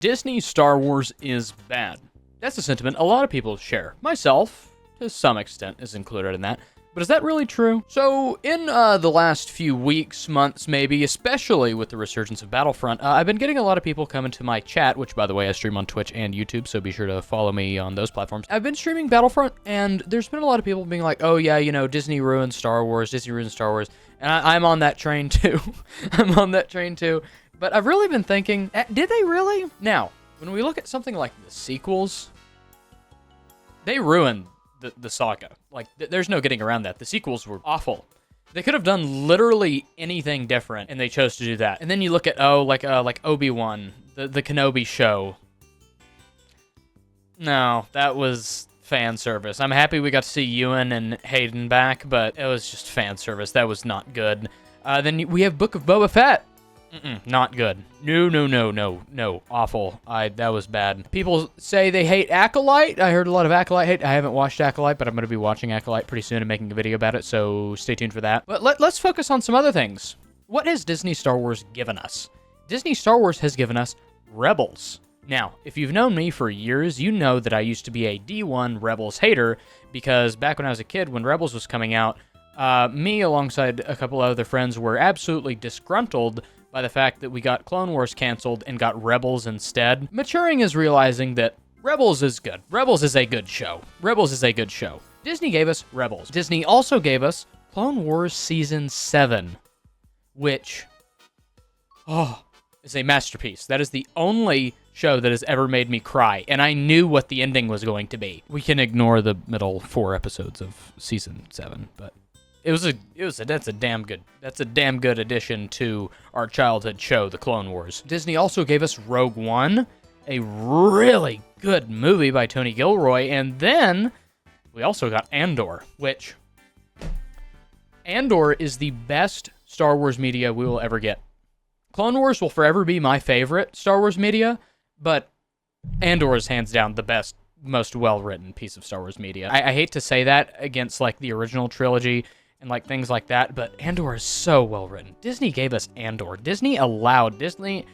Disney Star Wars is bad. That's a sentiment a lot of people share. Myself, to some extent, is included in that. But is that really true? So, in the last few weeks, months maybe, especially with the resurgence of Battlefront, I've been getting a lot of people come into my chat, which, by the way, I stream on Twitch and YouTube, so be sure to follow me on those platforms. I've been streaming Battlefront, and there's been a lot of people being like, oh yeah, you know, Disney ruined Star Wars, Disney ruined Star Wars, and I'm on that train too. I'm on that train too. But I've really been thinking, did they really? Now, when we look at something like the sequels, they ruined the saga. Like, there's no getting around that. The sequels were awful. They could have done literally anything different, and they chose to do that. And then you look at, like Obi-Wan, the Kenobi show. No, that was fan service. I'm happy we got to see Ewan and Hayden back, but it was just fan service. That was not good. Then we have Book of Boba Fett. Not good. No. Awful. That was bad. People say they hate Acolyte. I heard a lot of Acolyte hate. I haven't watched Acolyte, but I'm going to be watching Acolyte pretty soon and making a video about it, so stay tuned for that. But let's focus on some other things. What has Disney Star Wars given us? Disney Star Wars has given us Rebels. Now, if you've known me for years, you know that I used to be a D1 Rebels hater, because back when I was a kid, when Rebels was coming out, me alongside a couple other friends were absolutely disgruntled by the fact that we got Clone Wars canceled and got Rebels instead. Maturing is realizing that Rebels is good. Rebels is a good show. Rebels is a good show. Disney gave us Rebels. Disney also gave us Clone Wars Season 7, which, is a masterpiece. That is the only show that has ever made me cry, and I knew what the ending was going to be. We can ignore the middle 4 episodes of Season 7, but that's a damn good addition to our childhood show, The Clone Wars. Disney also gave us Rogue One, a really good movie by Tony Gilroy, and then we also got Andor, which Andor is the best Star Wars media we will ever get. Clone Wars will forever be my favorite Star Wars media, but Andor is hands down the best, most well-written piece of Star Wars media. I hate to say that against like the original trilogy and like things like that, but Andor is so well written. Disney gave us Andor. Kathleen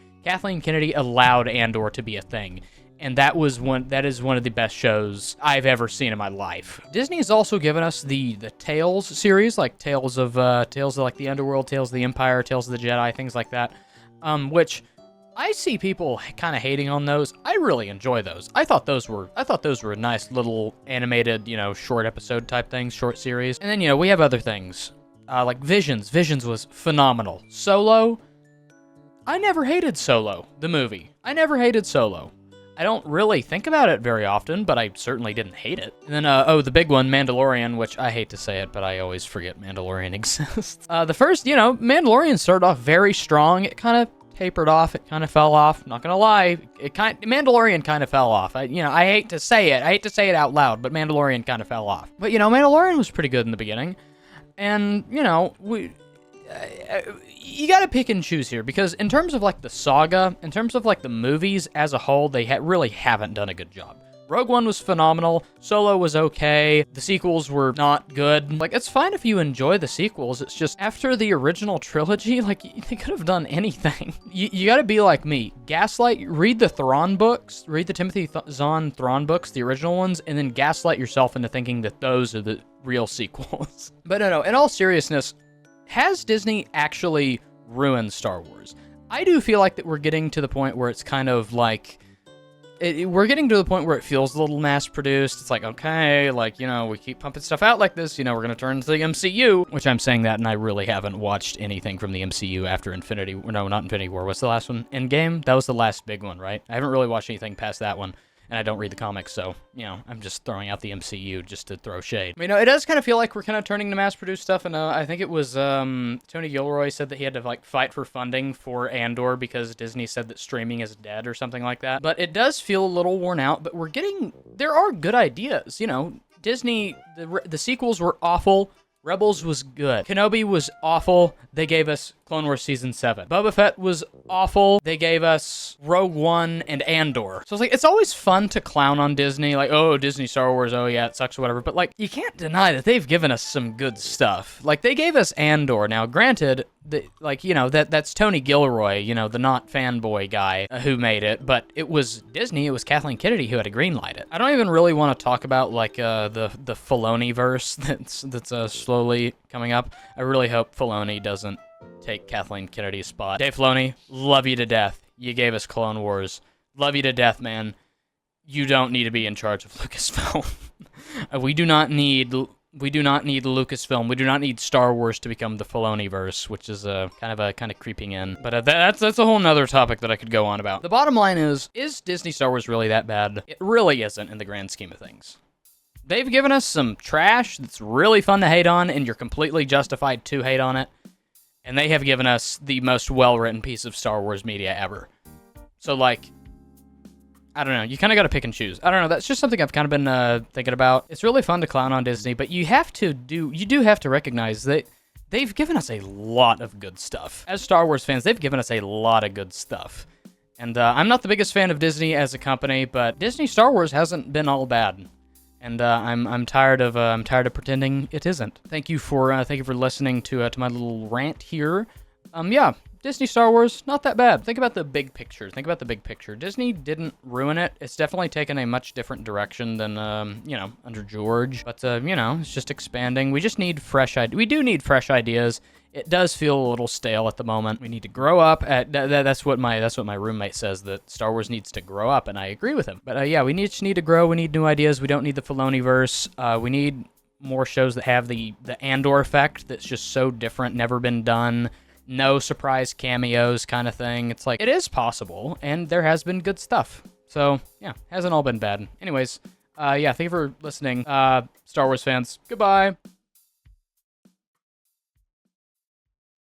Kennedy allowed Andor to be a thing, and that is one of the best shows I've ever seen in my life. Disney has also given us the Tales series, like Tales of like the Underworld, Tales of the Empire, Tales of the Jedi, things like that, which I see people kind of hating on those. I really enjoy those. I thought those were nice little animated, short episode type things, short series. And then, we have other things, like Visions. Visions was phenomenal. Solo, I never hated Solo, the movie. I never hated Solo. I don't really think about it very often, but I certainly didn't hate it. And then, the big one, Mandalorian, which I hate to say it, but I always forget Mandalorian exists. The first, Mandalorian started off very strong. It kind of tapered off. It kind of fell off. Not gonna lie, Mandalorian kind of fell off. I hate to say it. I hate to say it out loud, but Mandalorian kind of fell off. But Mandalorian was pretty good in the beginning, and you gotta pick and choose here, because in terms of like the saga, in terms of like the movies as a whole, they really haven't done a good job. Rogue One was phenomenal. Solo was okay. The sequels were not good. Like, it's fine if you enjoy the sequels. It's just, after the original trilogy, like, they could have done anything. You gotta be like me. Gaslight, read the Thrawn books, read the Timothy Zahn Thrawn books, the original ones, and then gaslight yourself into thinking that those are the real sequels. But no, in all seriousness, has Disney actually ruined Star Wars? I do feel like that we're getting to the point where it's kind of like, we're getting to the point where it feels a little mass-produced. It's like, okay, like, we keep pumping stuff out like this, we're going to turn to the MCU, which I'm saying that, and I really haven't watched anything from the MCU after not Infinity War. What's the last one? Endgame? That was the last big one, right? I haven't really watched anything past that one, and I don't read the comics, so, I'm just throwing out the MCU just to throw shade. It does kind of feel like we're kind of turning to mass-produced stuff, and I think it was, Tony Gilroy said that he had to, like, fight for funding for Andor because Disney said that streaming is dead or something like that. But it does feel a little worn out, but there are good ideas, Disney, the sequels were awful. Rebels was good. Kenobi was awful. They gave us Clone Wars Season 7. Boba Fett was awful. They gave us Rogue One and Andor. So it's like, it's always fun to clown on Disney, like, oh, Disney Star Wars, oh yeah, it sucks or whatever. But like, you can't deny that they've given us some good stuff. Like, they gave us Andor. Now, granted, like, you know, that's Tony Gilroy, you know, the not fanboy guy who made it, but it was Disney, it was Kathleen Kennedy who had to greenlight it. I don't even really want to talk about, like, the Filoni-verse that's slowly coming up. I really hope Filoni doesn't take Kathleen Kennedy's spot. Dave Filoni, love you to death. You gave us Clone Wars. Love you to death, man. You don't need to be in charge of Lucasfilm. We do not need Lucasfilm. We do not need Star Wars to become the Filoni-verse, which is kind of creeping in. But that's a whole nother topic that I could go on about. The bottom line is Disney Star Wars really that bad? It really isn't in the grand scheme of things. They've given us some trash that's really fun to hate on, and you're completely justified to hate on it. And they have given us the most well-written piece of Star Wars media ever. So, like, I don't know. You kind of got to pick and choose. I don't know. That's just something I've kind of been thinking about. It's really fun to clown on Disney, but you do have to recognize that they've given us a lot of good stuff. As Star Wars fans, they've given us a lot of good stuff. And I'm not the biggest fan of Disney as a company, but Disney Star Wars hasn't been all bad. And I'm tired of pretending it isn't. Thank you for listening to my little rant here. Yeah, Disney Star Wars, not that bad. Think about the big picture. Disney didn't ruin it. It's definitely taken a much different direction than under George. But it's just expanding. We just need fresh ideas. We do need fresh ideas. It does feel a little stale at the moment. We need to grow up. That's what my roommate says, that Star Wars needs to grow up, and I agree with him. But yeah, we just need to grow. We need new ideas. We don't need the Filoni-verse. We need more shows that have the Andor effect that's just so different, never been done. No surprise cameos kind of thing. It's like, it is possible, and there has been good stuff. So yeah, hasn't all been bad. Anyways, yeah, thank you for listening. Star Wars fans, goodbye.